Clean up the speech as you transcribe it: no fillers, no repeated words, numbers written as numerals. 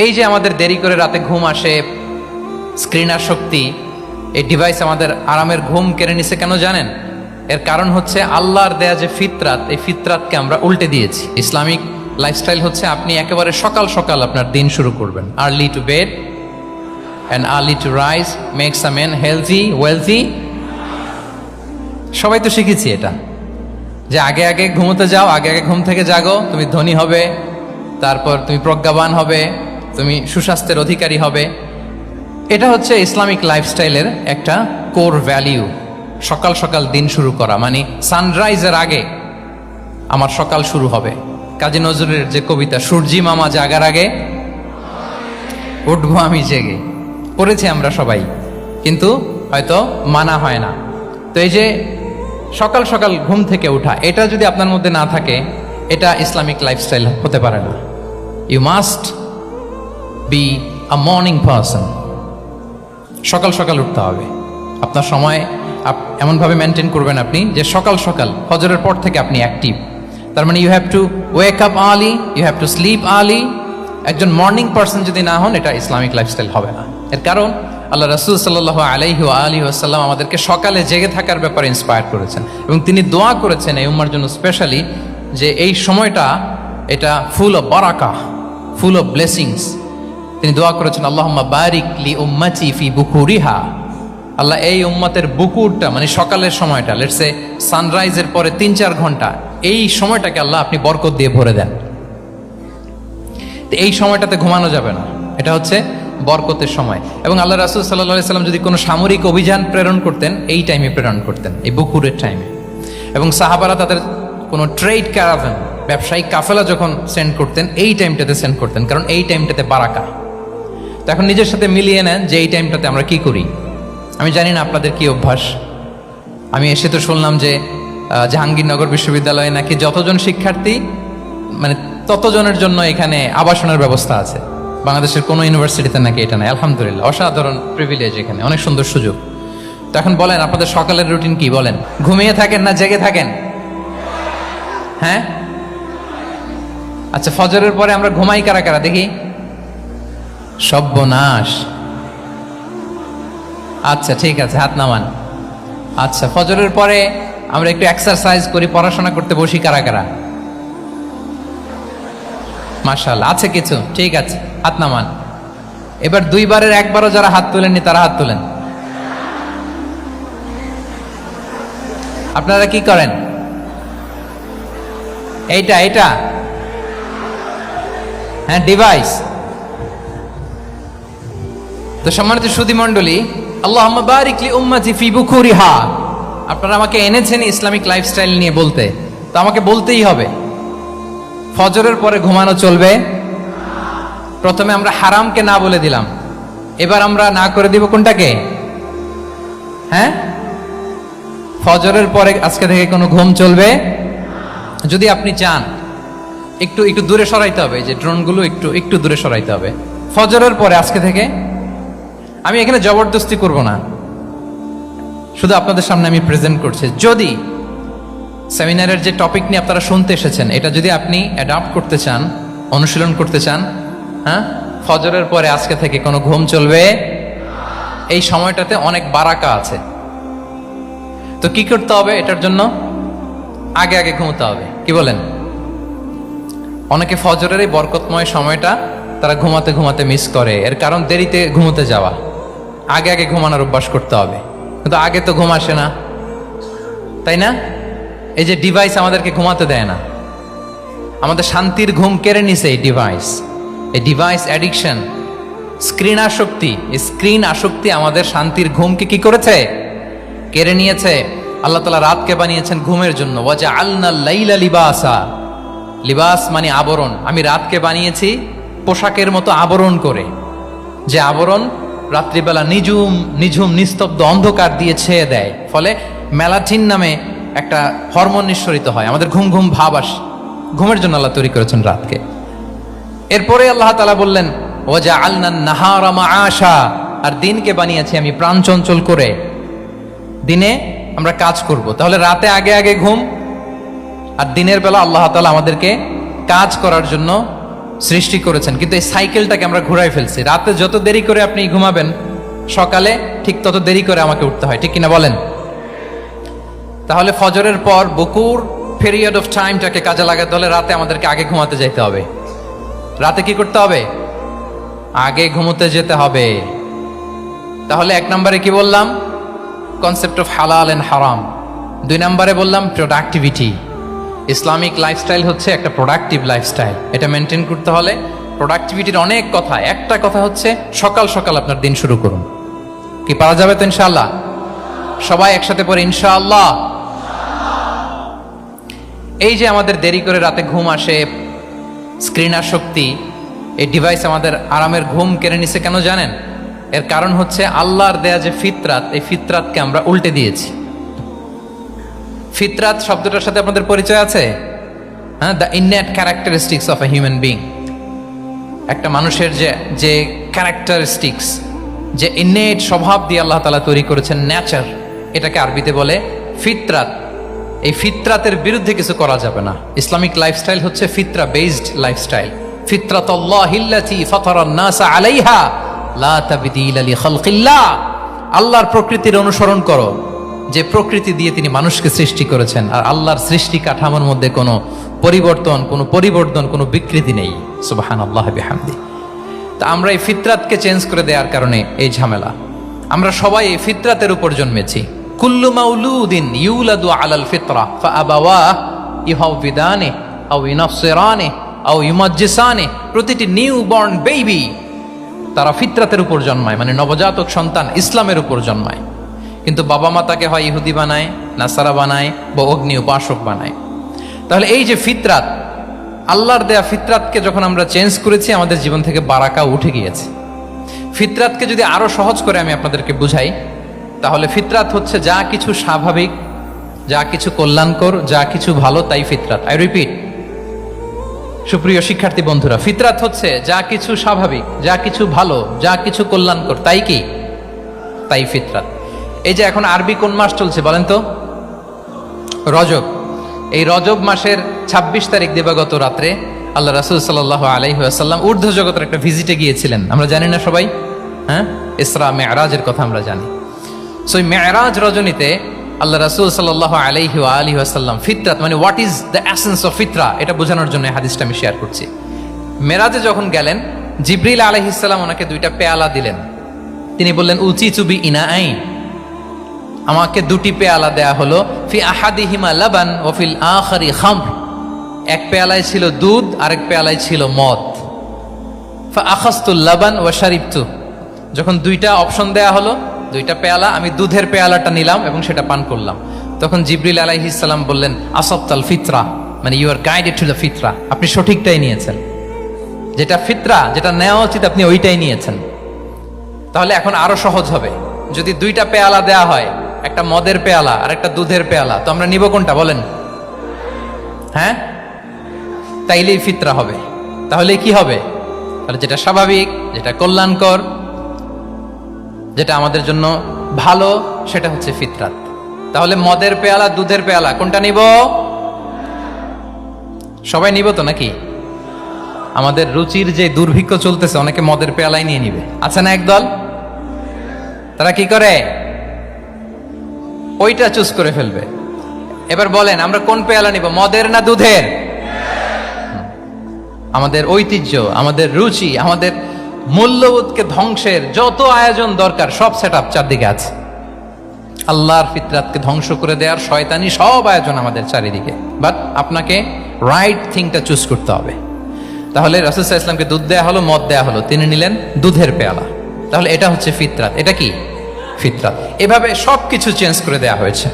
এই যে আমাদের দেরি করে রাতে ঘুম আসে, স্ক্রিন আসক্তি, এই ডিভাইস আমাদের আরামের ঘুম কেড়ে নিছে কেন জানেন? এর কারণ হচ্ছে আল্লাহর দেয়া যে ফিতরাত, এই ফিতরাতকে আমরা উল্টে দিয়েছি। ইসলামিক লাইফস্টাইল হচ্ছে আপনি একেবারে সকাল সকাল আপনার দিন শুরু করবেন। Early to bed and early to rise makes a man healthy wealthy. সবাই তো শিখেছি এটা, যে আগে আগে ঘুমোতে যাও, আগে আগে ঘুম থেকে জাগো, তুমি ধনী হবে, তারপর তুমি প্রজ্ঞাবান হবে, তুমি সুস্বাস্থ্যের অধিকারী হবে। এটা হচ্ছে ইসলামিক লাইফস্টাইলের একটা কোর ভ্যালিউ। সকাল সকাল দিন শুরু করা মানে সানরাইজের আগে আমার সকাল শুরু হবে। কাজী নজরুলের যে কবিতা, সূর্যি মামা জাগার আগে উঠবো আমি জেগে, পড়েছি আমরা সবাই, কিন্তু হয়তো মানা হয় না। তো এই যে সকাল সকাল ঘুম থেকে ওঠা, এটা যদি আপনার মধ্যে না থাকে, এটা ইসলামিক লাইফস্টাইল হতে পারে না। You must be a morning person. সকাল সকাল উঠতে হবে। আপনার সময় এমনভাবে মেনটেন করবেন আপনি যে সকাল সকাল ফজরের পর থেকে আপনি অ্যাক্টিভ। তার মানে you have to wake up early, you have to sleep early. একজন মর্নিং পারসন যদি না হন, এটা ইসলামিক লাইফস্টাইল হবে না। এর কারণ আল্লাহ রাসূল সাল্লাল্লাহু আলাইহি ওয়া আলিহি ওয়াসাল্লাম আমাদেরকে সকালে জেগে থাকার ব্যাপারে ইন্সপায়ার করেছেন, এবং তিনি দোয়া করেছেন এই উম্মার জন্য স্পেশালি, যে এই সময়টা এটা ফুল অফ বারাকা, ফুল অফ ব্লেসিংস। তিনি দোয়া করেছেন, আল্লাহুম্মা বারিক লি উম্মতি ফি বুকুরিহা। আল্লাহ এই উম্মতের বুকুরটা মানে সকালের সময়টা, লেটস সে সানরাইজের পরে 3-4 ঘন্টা, এই সময়টাকে আল্লাহ আপনি বরকত দিয়ে ভরে দেন। এই সময়টাতে ঘুমানো যাবে না, এটা হচ্ছে বরকতের সময়। এবং আল্লাহ রাসূল সাল্লাল্লাহু আলাইহি সাল্লাম যদি কোনো সামরিক অভিযান প্রেরণ করতেন, এই টাইমে প্রেরণ করতেন, এই বুকুরের টাইমে। এবং সাহাবারা তাদের কোনো ট্রেড ক্যারাভেন, ব্যবসায়িক কাফেলা যখন সেন্ড করতেন, এই টাইমটাতে সেন্ড করতেন, কারণ এই টাইমটাতে বারাকা। তো এখন নিজের সাথে মিলিয়ে নেন যে এই টাইমটাতে আমরা কি করি। আমি জানি না আপনাদের কি অভ্যাস। আমি এসে তো শুনলাম যে জাহাঙ্গীরনগর বিশ্ববিদ্যালয়ে নাকি যতজন শিক্ষার্থী, মানে ততজনের জন্য এখানে আবাসনের ব্যবস্থা আছে। বাংলাদেশের কোনো ইউনিভার্সিটিতে নাকি এটা নাই। আলহামদুলিল্লাহ, অসাধারণ প্রিভিলেজ, এখানে অনেক সুন্দর সুযোগ। তো এখন বলেন, আপনাদের সকালের রুটিন কি? বলেন, ঘুমিয়ে থাকেন না জেগে থাকেন? হ্যাঁ, আচ্ছা, ফজরের পরে আমরা ঘুমাই কারা কারা দেখি? সর্বনাশ। আচ্ছা ঠিক আছে, হাত নামান। আচ্ছা, ফজরের পরে আমরা একটু এক্সারসাইজ করি, পড়াশোনা করতে বসি কারা কারা? মাশাআল্লাহ, আছে কিছু, ঠিক আছে, হাত নামান। এবার 2বারের 1বারও যারা হাত তোলেননি তারা হাত তোলেন। আপনারা কি করেন? এইটা হ্যাঁ, ডিভাইস। তো সম্মানিত সুধী মণ্ডলী, আল্লাহুম্মা বারিক লি উম্মতি ফি বুকুরিহা। আপনারা আমাকে এনেছেন ইসলামিক লাইফস্টাইল নিয়ে বলতে, তো আমাকে বলতেই হবে। ফজরের পরে ঘুমানো চলবে। প্রথমে আমরা হারামকে না বলে দিলাম, এবার আমরা না করে দিব কোনটাকে? হ্যাঁ, ফজরের পরে আজকে থেকে কোনো ঘুম চলবে। যদি আপনি চান, একটু একটু দূরে সরাইতে হবে, যে ড্রোনগুলো একটু দূরে সরাইতে হবে। ফজরের পরে আজকে থেকে আমি এখানে জবরদস্তি করব না, শুধু আপনাদের সামনে আমি প্রেজেন্ট করছি। যদি সেমিনারের যে টপিক নিয়ে আপনারা শুনতে এসেছেন, এটা যদি আপনি অ্যাডাপ্ট করতে চান, অনুশীলন করতে চান, হ্যাঁ, ফজরের পরে আজকে থেকে কোনো ঘুম চলবে। এই সময়টাতে অনেক বারাকা আছে। তো কি করতে হবে? এটার জন্য আগে আগে ঘুমোতে হবে। কি বলেন? অনেকে ফজরের এই বরকতময় সময়টা তারা ঘুমাতে ঘুমাতে মিস করে। এর কারণ দেরিতে ঘুমোতে যাওয়া। আগে আগে ঘুমানোর অভ্যাস করতে হবে, কিন্তু আগে তো ঘুম আসে না, তাই না? এই যে ডিভাইস আমাদেরকে ঘুমাতে দেয় না, আমাদের শান্তির ঘুম কেড়ে নিছে এই ডিভাইস। এই ডিভাইস অ্যাডিকশন, স্ক্রিন আসক্তি, এই স্ক্রিন আসক্তি আমাদের শান্তির ঘুমকে কি করেছে? কেড়ে নিয়েছে। আল্লাহ তাআলা রাতকে বানিয়েছেন ঘুমের জন্য। ওয়াজআলনা লাইলা লিবাসা। লিবাস মানে আবরণ। আমি রাতকে বানিয়েছি পোশাকের মতো আবরণ করে, যে আবরণ রাত্রিবেলা নিঝুম নিস্তব্ধ অন্ধকার দিয়ে ছেয়ে দেয়। ফলে মেলাটিন নামে একটা হরমোন নিঃসরিত হয়, আমাদের ঘুম ঘুম ভাব আসে। ঘুমের জন্য আল্লাহ তৈরি করেছেন রাতকে। এরপরে আল্লাহ তাআলা বললেন, ওয়াজআলনা নাহারা মাআশা। আর দিনকে বানিয়েছি আমি প্রাণ চঞ্চল করে, দিনে আমরা কাজ করব। তাহলে রাতে আগে আগে ঘুম, আর দিনের বেলা আল্লাহ তাআলা আমাদেরকে কাজ করার জন্য সৃষ্টি করেছেন, কিন্তু এই সাইকেলটাকে আমরা ঘুরাই ফেলছি। রাতে যত দেরি করে আপনি ঘুমাবেন, সকালে ঠিক তত দেরি করে আমাকে উঠতে হয়, ঠিক কিনা বলেন? তাহলে ফজরের পর বকুর পিরিয়ড অফ টাইমটাকে কাজে লাগাতে হলে রাতে আমাদেরকে আগে ঘুমাতে যেতে হবে। রাতে কি করতে হবে? আগে ঘুমোতে যেতে হবে। তাহলে 1 নম্বরে কি বললাম? কনসেপ্ট অফ হালাল এন্ড হারাম। 2 নম্বরে বললাম প্রোডাক্টিভিটি। ইসলামিক লাইফস্টাইল হচ্ছে একটা প্রোডাক্টিভ লাইফস্টাইল। এটা মেনটেন করতে হলে প্রোডাক্টিভিটির অনেক কথা। একটা কথা হচ্ছে সকাল সকাল আপনার দিন শুরু করুন। কি পারা যাবে তো ইনশাআল্লাহ? সবাই একসাথে পড়ে ইনশাআল্লাহ। এই যে আমাদের দেরি করে রাতে ঘুম আসে, স্ক্রিন আসক্তি, এই ডিভাইস আমাদের আরামের ঘুম কেড়ে নিছে কেন জানেন? এর কারণ হচ্ছে আল্লাহর দেয়া যে ফিতরাত, এই ফিতরাতকে আমরা উল্টে দিয়েছি। ফিতরাত শব্দটার সাথে আপনাদের পরিচয় আছে? হ্যাঁ, the innate characteristics of a human being. একটা মানুষের যে ক্যারেক্টারিস্টিক্স, যে ইননেট স্বভাব দিয়ে আল্লাহ তাআলা তৈরি করেছেন, নেচার, এটাকে আরবিতে বলে ফিতরাত। এই ফিতরাতের বিরুদ্ধে কিছু করা যাবে না। ইসলামিক লাইফস্টাইল হচ্ছে ফিতরা বেসড লাইফস্টাইল। ফিতরাতাল্লাহিল্লাতী ফাতারান নাস আলাইহা লা তাবদীলা লিখালকিল্লাহ। আল্লাহর প্রকৃতির অনুসরণ করো, যে প্রকৃতি দিয়ে তিনি মানুষকে সৃষ্টি করেছেন। আর আল্লাহর সৃষ্টি কাঠামোর মধ্যে কোনো পরিবর্তন, কোনো বিকৃতি নেই। সুবহানাল্লাহ বিহামদি। তা আমরা এই ফিতরাতকে চেঞ্জ করে দেওয়ার কারণে এই ঝামেলা। আমরা সবাই এই ফিতরাতের উপর জন্মেছি। কুল্লু মাউলুদিন ইউলাদু আলাল ফিতরা ফাআবাওয়াহু ইউহাউবিদানি আও ইউনাসসিরানি আও ইউমাজ্জিসানি। প্রতিটি নিউ বর্ন বেবি তারা ফিতরাতের উপর জন্মায়, মানে নবজাতক সন্তান ইসলামের উপর জন্মায়। কিন্তু বাবা মা তাকে হয় ইহুদি বানায়, নাসারা বানায়, বা অগ্নি উপাসক বানায়। তাহলে এই যে ফিতরাত, আল্লাহর দেয়া ফিতরাতকে যখন আমরা চেঞ্জ করেছি, আমাদের জীবন থেকে বারাকা উঠে গিয়েছে। ফিতরাতকে যদি আরো সহজ করে আমি আপনাদেরকে বুঝাই, তাহলে ফিতরাত হচ্ছে যা কিছু স্বাভাবিক, যা কিছু কল্যাণকর, যা কিছু ভালো, তাই ফিতরাত। আই রিপিট, সুপ্রিয় শিক্ষার্থী বন্ধুরা, ফিতরাত হচ্ছে যা কিছু স্বাভাবিক, যা কিছু ভালো, যা কিছু কল্যাণকর, তাই কি? তাই ফিতরাত। এই যে এখন আরবি কোন মাস চলছে বলেন তো? রজব। এই রজব মাসের 26 তারিখ দিবাগত রাত্রে আল্লাহ রাসূল সাল্লাল্লাহু আলাইহি ওয়াসাল্লাম ঊর্ধ্ব জগতের একটা ভিজিটে গিয়েছিলেন। আমরা জানি না সবাই? হ্যাঁ, ইসরা মেরাজের কথা আমরা জানি। সো এই মেরাজ রজনীতে আল্লাহ রাসূল সাল্লাল্লাহু আলাইহি ওয়া আলিহি ওয়াসাল্লাম ফিতরাত, মানে what is the essence of ফিতরা, এটা বোঝানোর জন্য এই হাদিসটা আমি শেয়ার করছি। মেরাজে যখন গেলেন, জিবরিল আলাইহিস সালাম ওনাকে 2টা পেয়ালা দিলেন। তিনি বললেন উচিচু বি ইনাআইন, আমাকে 2টি পেয়ালা দেয়া হলো। ফি আহাদিহিমা লাবান ওয়া ফিল আখারি খামর। এক পেয়ালায় ছিল দুধ, আরেক পেয়ালায় ছিল মদ। ফা আখাযতুল লাবান ওয়া শারিবতু। যখন 2টা অপশন দেয়া হলো, 2টা পেয়ালা, আমি দুধের পেয়ালাটা নিলাম এবং সেটা পান করলাম। তখন জিবরিল আলাইহিস সালাম বললেন আসাবতাল ফিতরা, মানে you are guided to the ফিতরা। আপনি সঠিকটাই নিয়েছেন, যেটা ফিতরা, যেটা নেওয়া উচিত, আপনি ওইটাই নিয়েছেন। তাহলে এখন আরো সহজ হবে। যদি 2টা পেয়ালা দেয়া হয়, একটা মদের পেয়ালা আর একটা দুধের পেয়ালা, তো আমরা নিব কোনটা বলেন? হ্যাঁ, তাইলেই ফিতরা হবে। তাহলে কি হবে? তাহলে যেটা স্বাভাবিক, যেটা কল্যাণকর, যেটা আমাদের জন্য ভালো, সেটা হচ্ছে ফিতরাত। তাহলে মদের পেয়ালা, দুধের পেয়ালা, কোনটা নিব? সবাই নিব তো নাকি? আমাদের রুচির যে দুর্ভিক্ষ চলতেছে, অনেকে মদের পেয়ালাই নিয়ে নিবে। আছে না একদল? তারা কি করে? ওইটা চুজ করে ফেলবে। এবার বলেন আমরা কোন পেয়ালা নিব, মদের না দুধের? আমাদের ঐতিহ্য, আমাদের রুচি, আমাদের মূল্যবোধকে ধ্বংসের যত আয়োজন দরকার, সব সেটআপ চারদিকে আছে। আল্লাহর ফিতরাতকে ধ্বংস করে দেওয়ার শয়তানি সব আয়োজন আমাদের চারিদিকে। বাট আপনাকে রাইট থিংটা চুজ করতে হবে। তাহলে রাসূল সাল্লাল্লাহু আলাইহি ওয়াসাল্লামকে দুধ দেয়া হলো, মদ দেয়া হলো, তিনি নিলেন দুধের পেয়ালা। তাহলে এটা হচ্ছে ফিতরাত। এটা কি? ফিতরাত। এভাবে সবকিছু চেঞ্জ করে দেয়া হয়েছে।